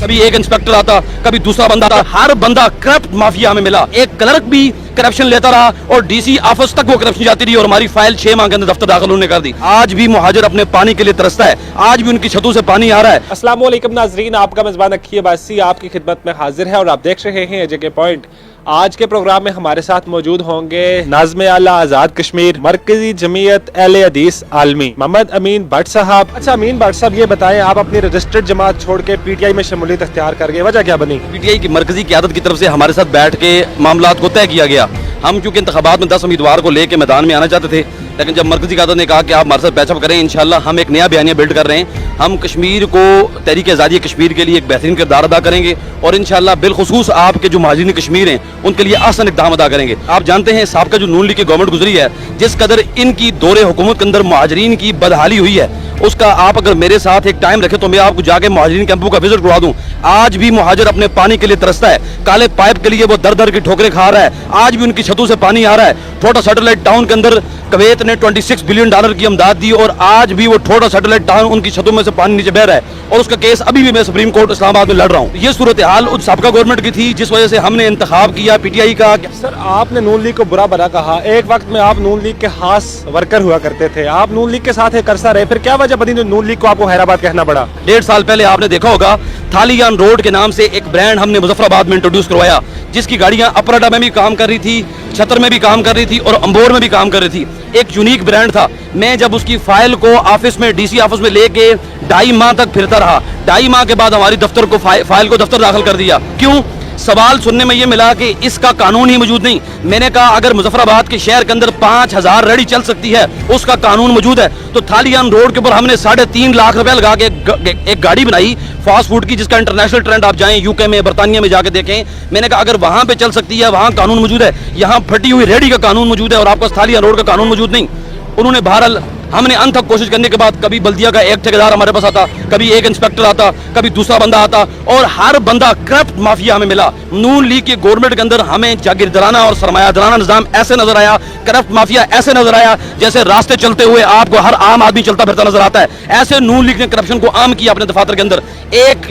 कभी एक इंस्पेक्टर आता, कभी दूसरा बंदा आता, हर बंदा करप्ट माफिया में मिला। एक क्लर्क भी करप्शन लेता रहा और डीसी ऑफिस तक वो करप्शन जाती रही और हमारी फाइल 6 माह के अंदर दफ्तर दाखिल होने कर दी। आज भी मुहाजिर अपने पानी के लिए तरसता है, आज भी उनकी छतों से पानी आ रहा है। अस्सलाम वालेकुम नाजरीन, आपका मेज़बान अक्की अब्बासी आपकी खिदमत में हाजिर है और आप देख रहे हैं एजेके पॉइंट। आज के प्रोग्राम में हमारे साथ मौजूद होंगे नाज़िम आला आज़ाद कश्मीर, मरकजी जमीयत अहले हदीस आलमी, मोहम्मद अमीन भट्ट साहब। अच्छा अमीन भट्ट साहब, ये बताएं, आप अपनी रजिस्टर्ड जमात छोड़ के पीटीआई में शमूलियत अख्तियार कर गए, वजह क्या बनी? पीटीआई की मरकजी क़यादत की तरफ से हमारे साथ बैठ के मामलात को तय किया गया। हम चूंकि इंतखाबात में 10 उम्मीदवार को लेकर मैदान में आना चाहते थे, लेकिन जब मरकजी क़यादत ने कहा कि आप हमारे साथ पैचअप करें, इंशाल्लाह हम एक नया बयानिया बिल्ड कर रहे हैं। हम कश्मीर को तहरीक आज़ादी कश्मीर के लिए एक बेहतरीन किरदार अदा करेंगे और इंशाल्लाह बिलखुसूस आपके जो महाजिरीन कश्मीर हैं उनके लिए आसान इक़दाम अदा करेंगे। आप जानते हैं साहब का जो नून लीग की गवर्नमेंट गुजरी है, जिस कदर इनकी दौरे हुकूमत के अंदर महाजिरीन की बदहाली हुई है, उसका आप अगर मेरे साथ एक टाइम रखे तो मैं आपको जाके महाजिरीन कैंपों का विजिट करवा दूं। आज भी मुहाजिर अपने पानी के लिए तरसता है, काले पाइप के लिए वो दर दर की ठोकरें खा रहा है, आज भी उनकी छतों से पानी आ रहा है। ठोटा सैटेलाइट टाउन के अंदर कुवैत ने $26 बिलियन की अमदाद दी और आज भी वो ठोटा सैटेलाइट टाउन उनकी छतों में से पानी नीचे बह रहा है और उसका केस अभी भी मैं सुप्रीम कोर्ट इस्लामाबाद में लड़ रहा हूँ। ये सूरत हाल उस साबका गवर्नमेंट की थी जिस वजह से हमने इंतखाब किया पीटीआई का। सर, आपने नून लीग को बुरा भला कहा, एक वक्त में आप नून लीग के खास वर्कर हुआ करते थे, आप नून लीग के साथ एक अरसा रहे, फिर क्या वजह बनी जो नून लीग को आपको हैदराबाद कहना पड़ा? 1.5 साल पहले आपने देखा होगा थालीयान रोड के नाम से एक ब्रांड हमने मुजफ्फराबाद में इंट्रोड्यूस करवाया, जिसकी गाड़ियां अपराडा में भी काम कर रही थी, छतर में भी काम कर रही थी और अंबोर में भी काम कर रही थी। एक यूनिक ब्रांड था। मैं जब उसकी फाइल को ऑफिस में डीसी ऑफिस में लेके 2.5 माह तक फिरता रहा, 2.5 माह के बाद हमारी दफ्तर को फाइल को दफ्तर दाखिल कर दिया। क्यों? सवाल सुनने में ये मिला कि इसका कानून ही मौजूद नहीं। मैंने कहा अगर मुजफ्फराबाद के शहर के अंदर 5000 रेडी चल सकती है, उसका कानून मौजूद है, तो थालीयान रोड के ऊपर हमने 3.5 लाख रुपए लगा के एक गाड़ी बनाई फास्ट फूड की, जिसका इंटरनेशनल ट्रेंड आप जाएं यूके में, बरतानिया में जाके देखें। मैंने कहा अगर वहां पे चल सकती है, वहां कानून मौजूद है, यहाँ फटी हुई रेडी का कानून मौजूद है और आपका थालीयान रोड का कानून मौजूद नहीं। उन्होंने बहरहाल हमने अंत तक कोशिश करने के बाद कभी बल्दिया का एक ठेकेदार हमारे पास आता, कभी एक इंस्पेक्टर आता, कभी दूसरा बंदा आता और हर बंदा करप्ट माफिया हमें मिला। नून लीग की गवर्नमेंट के अंदर हमें जागीरदाराना और सरमायादाराना निजाम ऐसे नजर आया, करप्ट माफिया ऐसे नजर आया जैसे रास्ते चलते हुए आपको हर आम आदमी चलता फिरता नजर आता है। ऐसे नून लीग ने करप्शन को आम किया अपने दफातर के अंदर। एक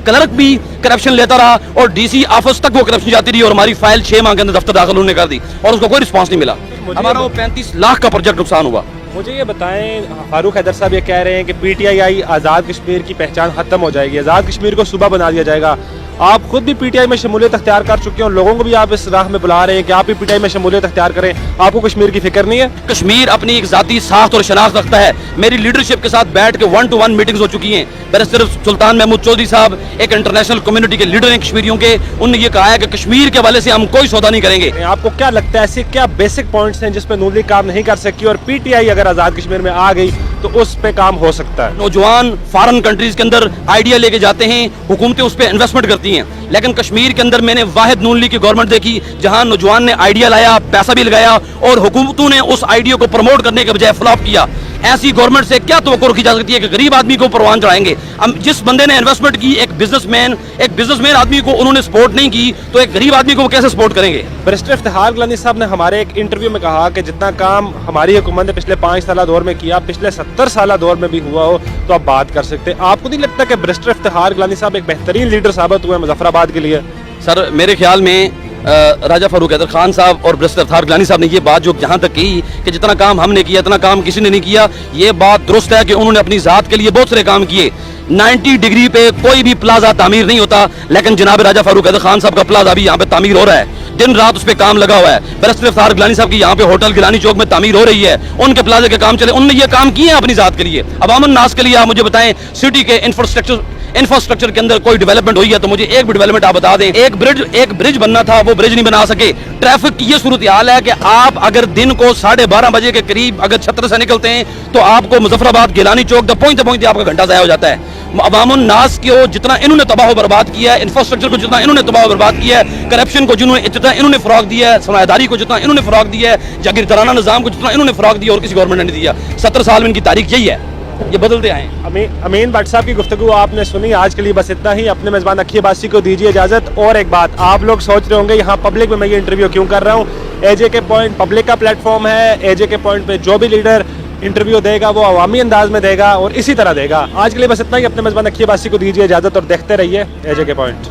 क्लर्क भी करप्शन लेता रहा और डीसी ऑफिस तक वो करप्शन जाती रही और हमारी फाइल 6 माह के अंदर दफ्तर दाखिल होने कर दी और उसको कोई रिस्पॉन्स नहीं मिला। हमारा वो 35 लाख का प्रोजेक्ट नुकसान हुआ। मुझे ये बताएं, फारूक हैदर साहब ये कह रहे हैं कि पीटीआई आई आज़ाद कश्मीर की पहचान खत्म हो जाएगी, आज़ाद कश्मीर को सूबा बना दिया जाएगा। आप खुद भी पीटीआई में शमूलियत अख्तियार कर चुके हैं और लोगों को भी आप इस राह में बुला रहे हैं कि आप भी पीटीआई में शमूलियत अख्तियार करें। आपको कश्मीर की फिक्र नहीं है? कश्मीर अपनी एक जाती साख्त और शनाख्त रखता है। मेरी लीडरशिप के साथ बैठ के 1-to-1 मीटिंग्स हो चुकी हैं। मेरे सिर्फ सुल्तान महमूद चौधरी साहब एक इंटरनेशनल कम्युनिटी के लीडर हैं कश्मीरियों के, उन्होंने ये कहा है कि कश्मीर के हवाले से हम कोई सौदा नहीं करेंगे। आपको क्या लगता है ऐसे क्या बेसिक पॉइंट्स हैं जिस पे नून लीग काम नहीं कर सकी और पीटीआई अगर आज़ाद कश्मीर में आ गई तो उस पे काम हो सकता है? नौजवान फॉरेन कंट्रीज के अंदर आइडिया लेके जाते हैं, हुकूमतें उस पर इन्वेस्टमेंट करती हैं, लेकिन कश्मीर के अंदर मैंने वाहिद नून लीग की गवर्नमेंट देखी जहां नौजवान ने आइडिया लाया, पैसा भी लगाया और हुकूमतों ने उस आइडिया को प्रमोट करने के बजाय फ्लॉप किया। ऐसी गवर्नमेंट से क्या तवक्को रखी जा सकती है कि गरीब आदमी को परवान चढ़ाएंगे? जिस बंदे ने इन्वेस्टमेंट की, एक बिजनेसमैन आदमी को उन्होंने सपोर्ट नहीं की, तो एक गरीब आदमी को वो कैसे सपोर्ट करेंगे? बैरिस्टर इफ्तिखार गिलानी साहब ने हमारे एक इंटरव्यू में कहा कि जितना काम हमारी हुकूमत ने पिछले 5 साल दौर में किया, पिछले 70 साल दौर में भी हुआ हो तो आप बात कर सकते हैं। आपको नहीं लगता कि बैरिस्टर इफ्तिखार गिलानी साहब एक बेहतरीन लीडर साबित हुए मुजफ्फराबाद के लिए? सर, मेरे ख्याल में राजा फारूक हैदर खान साहब और बैरिस्टर इफ्तिखार गिलानी साहब ने ये बात जो जहाँ तक की कि जितना काम हमने किया इतना काम किसी ने नहीं किया, ये बात दुरुस्त है कि उन्होंने अपनी जात के लिए बहुत सारे काम किए। 90 डिग्री पे कोई भी प्लाजा तामीर नहीं होता, लेकिन जनाब राजा फारूक हैदर खान साहब का प्लाजा भी यहाँ पे तामीर हो रहा है, दिन रात उस पे काम लगा हुआ है। बैरिस्टर इफ्तिखार गिलानी साहब की यहाँ पे होटल गिलानी चौक में तामीर हो रही है, उनके प्लाजे के काम चले, उन्होंने ये काम किए हैं अपनी जात के लिए, अवाम नास के लिए। आप मुझे बताएं, सिटी के इंफ्रास्ट्रक्चर के अंदर कोई डेवलपमेंट हुई है तो मुझे एक भी डेवलपमेंट आप बता दें। एक ब्रिज बनना था, वो ब्रिज नहीं बना सके। ट्रैफिक की ये सूरत हाल है कि आप अगर दिन को 12:30 बजे के करीब अगर छत्र से निकलते हैं तो आपको मुजफ्फराबाद गिलानी चौक तक पहुंचते आपका घंटा ज़ाया हो जाता है। अवामुन नास को जितना इन्होंने तबाह बर्बाद किया है, इंफ्रास्ट्रक्चर को जितना इन्होंने तबाह बर्बाद किया है, करप्शन को जितना इन्होंने फरोग दिया है, सरमायादारी को जितना इन्होंने फरोग दिया है, जागीरदाराना निजाम को जितना इन्होंने फरोग दिया और किसी गवर्नमेंट ने नहीं दिया। 70 साल में इनकी तारीख यही है, ये बदलते आए। अमीन भट्ट साहब की गुफ्तगू आपने सुनी, आज के लिए बस इतना ही। अपने मेज़बान अक्की अब्बासी को दीजिए इजाज़त। और एक बात, आप लोग सोच रहे होंगे यहाँ पब्लिक में मैं ये इंटरव्यू क्यों कर रहा हूँ। एजेके पॉइंट पब्लिक का प्लेटफॉर्म है। एजेके पॉइंट पे जो भी लीडर इंटरव्यू देगा वो अवामी अंदाज में देगा और इसी तरह देगा। आज के लिए बस इतना ही। अपने मेजबान अखिया बासी को दीजिए इजाजत और देखते रहिए एजे के पॉइंट।